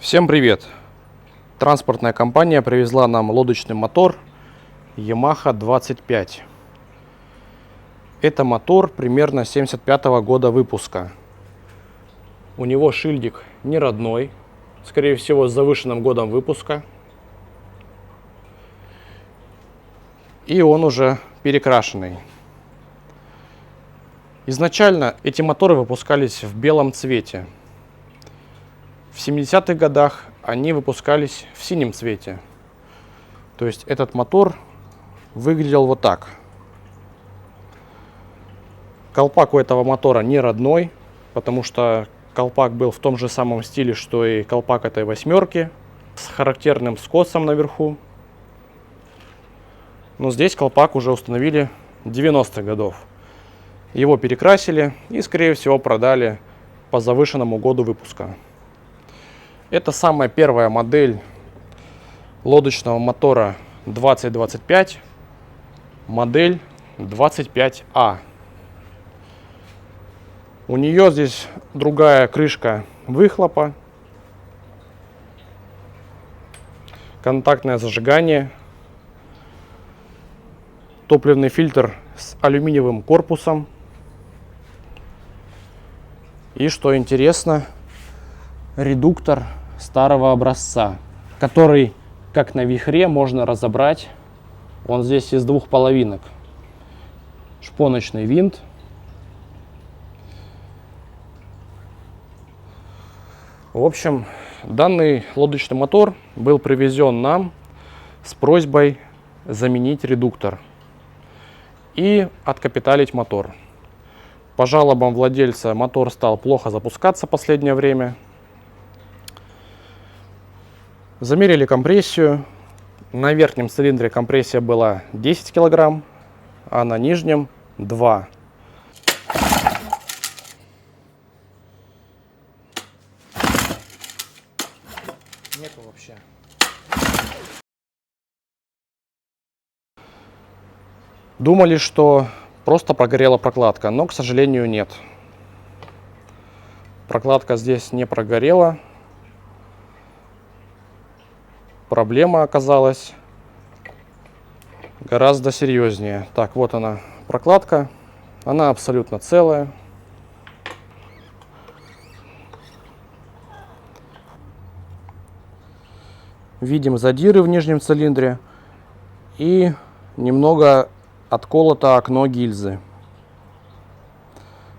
Всем привет! Транспортная компания привезла нам лодочный мотор Yamaha 25. Это мотор примерно 75-го года выпуска. У него шильдик не родной, скорее всего с завышенным годом выпуска. И он уже перекрашенный. Изначально эти моторы выпускались в белом цвете. В 70-х годах они выпускались в синем цвете. То есть этот мотор выглядел вот так. Колпак у этого мотора не родной, потому что колпак был в том же самом стиле, что и колпак этой восьмерки, с характерным скосом наверху. Но здесь колпак уже установили 90-х годов. Его перекрасили и, скорее всего, продали по завышенному году выпуска. Это самая первая модель лодочного мотора 2025, модель 25А. У нее здесь другая крышка выхлопа, контактное зажигание, топливный фильтр с алюминиевым корпусом. И, что интересно, редуктор старого образца, который, как на вихре, можно разобрать. Он здесь из двух половинок. Шпоночный винт. В общем, данный лодочный мотор был привезен нам с просьбой заменить редуктор и откапиталить мотор. По жалобам владельца, мотор стал плохо запускаться в последнее время. Замерили компрессию. На верхнем цилиндре компрессия была 10 кг, а на нижнем 2. Нету вообще. Думали, что просто прогорела прокладка, но, к сожалению, нет. Прокладка здесь не прогорела. Проблема оказалась гораздо серьезнее. Так, вот она, прокладка. Она абсолютно целая. Видим задиры в нижнем цилиндре и немного отколото окно гильзы.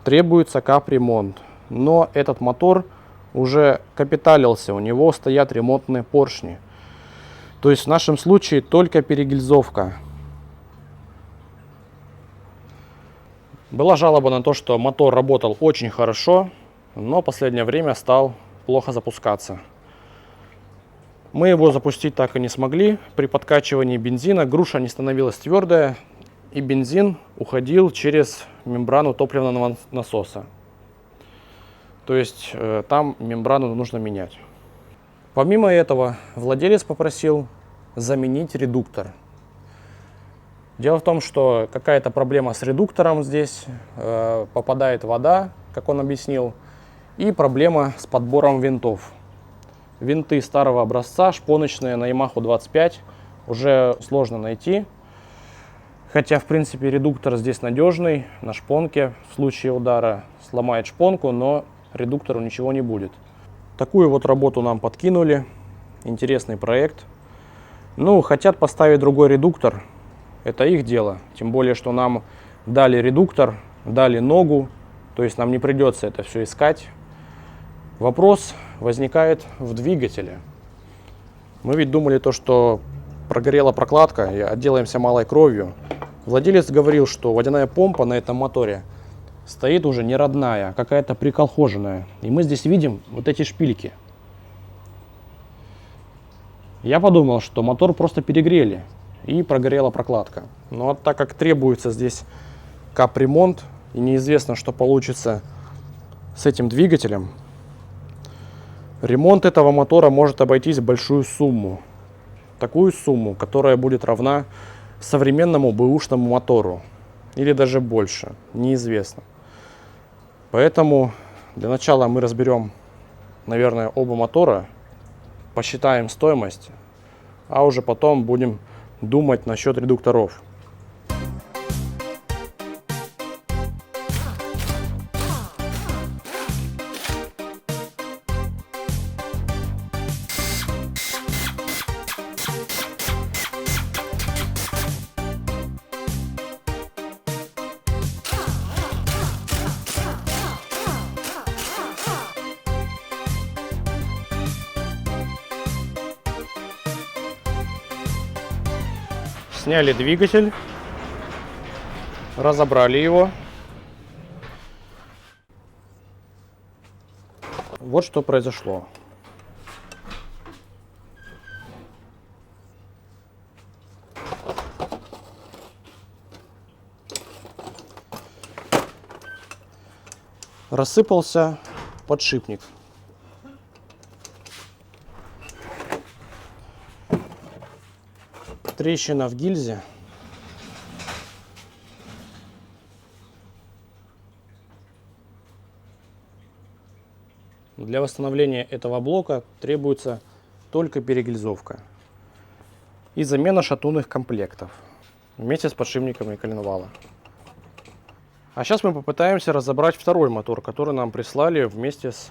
Требуется капремонт. Но этот мотор уже капиталился, у него стоят ремонтные поршни. То есть в нашем случае только перегильзовка. Была жалоба на то, что мотор работал очень хорошо, но в последнее время стал плохо запускаться. Мы его запустить так и не смогли. При подкачивании бензина груша не становилась твердая, и бензин уходил через мембрану топливного насоса. То есть там мембрану нужно менять. Помимо этого, владелец попросил заменить редуктор. Дело в том, что какая-то проблема с редуктором здесь, попадает вода, как он объяснил, и проблема с подбором винтов. Винты старого образца, шпоночные, на Yamaha 25, уже сложно найти. Хотя, в принципе, редуктор здесь надежный, на шпонке. В случае удара сломает шпонку, но редуктору ничего не будет. Такую вот работу нам подкинули. Интересный проект. Ну, хотят поставить другой редуктор. Это их дело. Тем более, что нам дали редуктор, дали ногу. То есть нам не придется это все искать. Вопрос возникает в двигателе. Мы ведь думали то, что прогорела прокладка и отделаемся малой кровью. Владелец говорил, что водяная помпа на этом моторе стоит уже не родная, а какая-то приколхоженная. И мы здесь видим вот эти шпильки. Я подумал, что мотор просто перегрели и прогорела прокладка. Но так как требуется здесь капремонт и неизвестно, что получится с этим двигателем, ремонт этого мотора может обойтись в большую сумму. Такую сумму, которая будет равна современному бэушному мотору. Или даже больше, неизвестно. Поэтому для начала мы разберем, наверное, оба мотора посчитаем стоимость, а уже потом будем думать насчет редукторов. Сняли двигатель, разобрали его. Вот что произошло. Рассыпался подшипник. Трещина в гильзе. Для восстановления этого блока требуется только перегильзовка и замена шатунных комплектов вместе с подшипниками коленвала. А сейчас мы попытаемся разобрать второй мотор, который нам прислали вместе с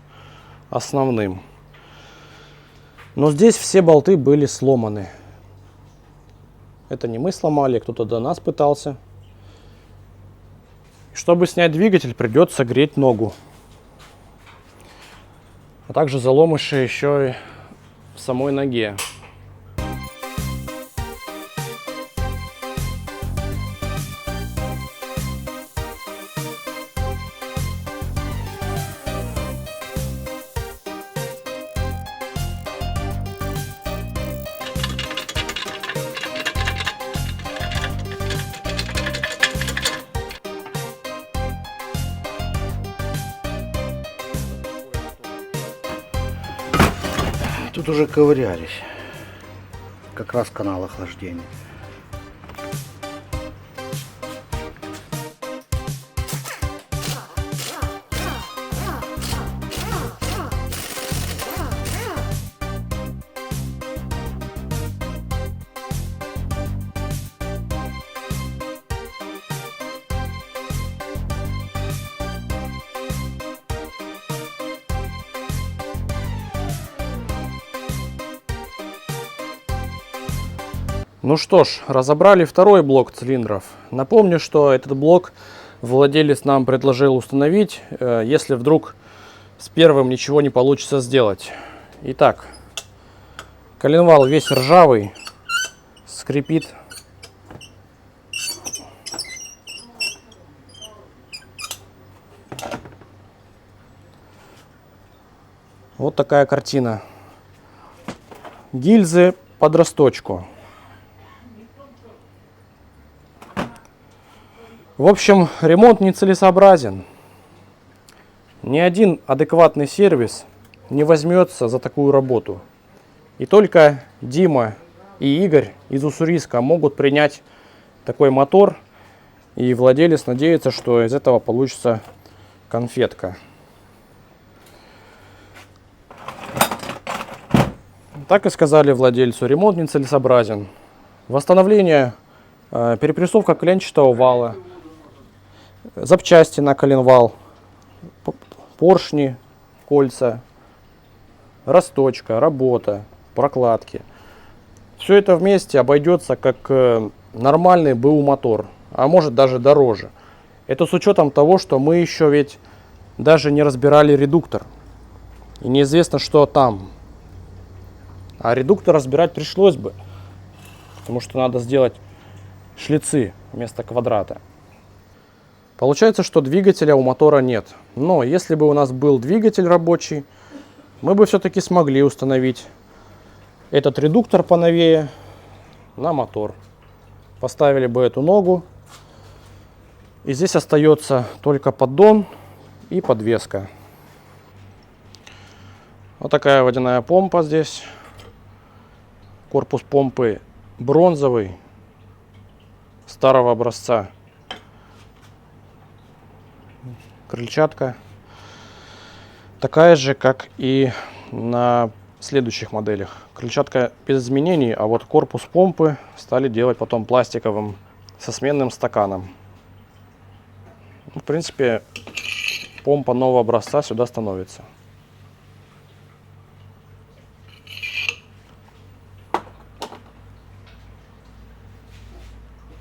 основным. Но здесь все болты были сломаны. Это не мы сломали, кто-то до нас пытался. Чтобы снять двигатель, придется греть ногу. А также заломыши еще и в самой ноге. Тут уже ковырялись. Как раз канал охлаждения. Ну что ж, разобрали второй блок цилиндров. Напомню, что этот блок владелец нам предложил установить, если вдруг с первым ничего не получится сделать. Итак, коленвал весь ржавый, скрипит. Вот такая картина. Гильзы под росточку. В общем, ремонт нецелесообразен. Ни один адекватный сервис не возьмется за такую работу. И только Дима и Игорь из Уссурийска могут принять такой мотор. И владелец надеется, что из этого получится конфетка. Так и сказали владельцу, ремонт нецелесообразен. Восстановление, перепрессовка коленчатого вала, запчасти на коленвал, поршни, кольца, росточка, работа, прокладки. Все это вместе обойдется как нормальный БУ мотор, а может даже дороже. Это с учетом того, что мы еще ведь даже не разбирали редуктор. И неизвестно, что там. А редуктор разбирать пришлось бы, потому что надо сделать шлицы вместо квадрата. Получается, что двигателя у мотора нет. Но если бы у нас был двигатель рабочий, мы бы все-таки смогли установить этот редуктор поновее на мотор. Поставили бы эту ногу. И здесь остается только поддон и подвеска. Вот такая водяная помпа здесь. Корпус помпы бронзовый, старого образца. Крыльчатка такая же, как и на следующих моделях. Крыльчатка без изменений, а вот корпус помпы стали делать потом пластиковым со сменным стаканом. В принципе, помпа нового образца сюда становится.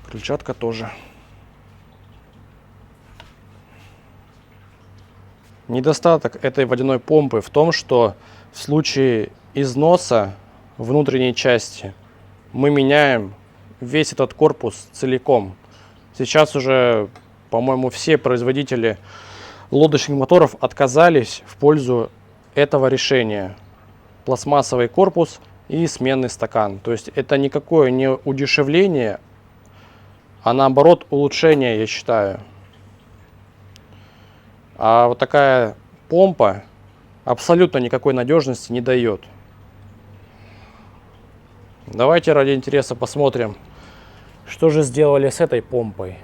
Крыльчатка тоже. Недостаток этой водяной помпы в том, что в случае износа внутренней части мы меняем весь этот корпус целиком. Сейчас уже, по-моему, все производители лодочных моторов отказались в пользу этого решения. Пластмассовый корпус и сменный стакан. То есть это никакое не удешевление, а наоборот улучшение, я считаю. А вот такая помпа абсолютно никакой надежности не дает. Давайте ради интереса посмотрим, что же сделали с этой помпой.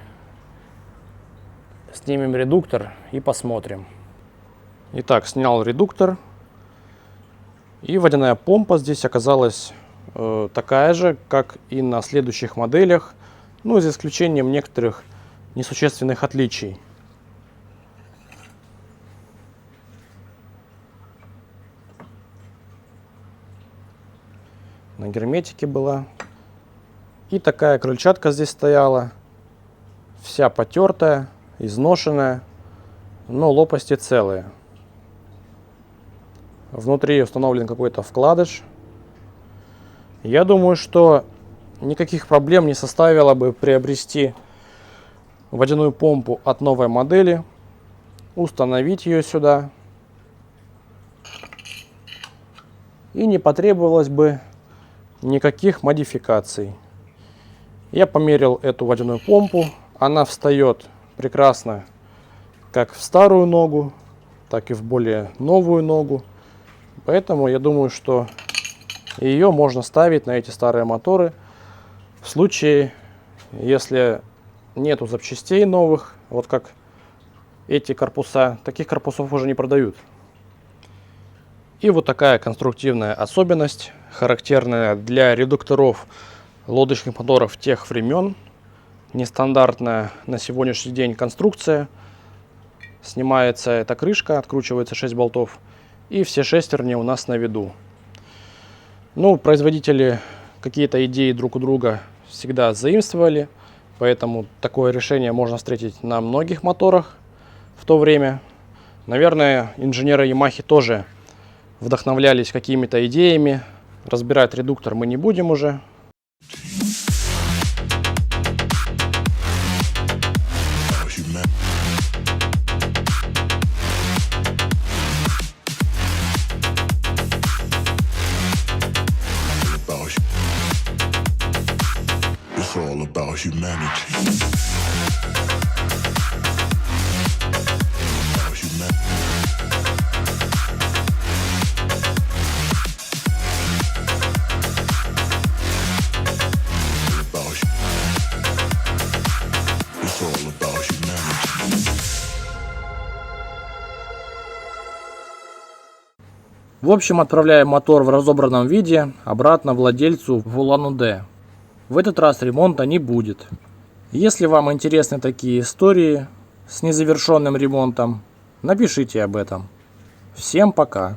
Снимем редуктор и посмотрим. Итак, снял редуктор. И водяная помпа здесь оказалась такая же, как и на следующих моделях. Ну, за исключением некоторых несущественных отличий. На герметике была. И такая крыльчатка здесь стояла. Вся потертая, изношенная, но лопасти целые. Внутри установлен какой-то вкладыш. Я думаю, что никаких проблем не составило бы приобрести водяную помпу от новой модели, установить ее сюда, и не потребовалось бы никаких модификаций. Я померил эту водяную помпу. Она встает прекрасно как в старую ногу, так и в более новую ногу. Поэтому я думаю, что ее можно ставить на эти старые моторы в случае, если нету запчастей новых, вот как эти корпуса. Таких корпусов уже не продают. И вот такая конструктивная особенность, характерная для редукторов лодочных моторов тех времен. Нестандартная на сегодняшний день конструкция. Снимается эта крышка, откручивается 6 болтов, и все шестерни у нас на виду. Ну, производители какие-то идеи друг у друга всегда заимствовали, поэтому такое решение можно встретить на многих моторах в то время. Наверное, инженеры Yamaha тоже вдохновлялись какими-то идеями. Разбирать редуктор мы не будем уже. It's all about humanity. В общем, отправляем мотор в разобранном виде обратно владельцу в Улан-Удэ. В этот раз ремонта не будет. Если вам интересны такие истории с незавершенным ремонтом, напишите об этом. Всем пока!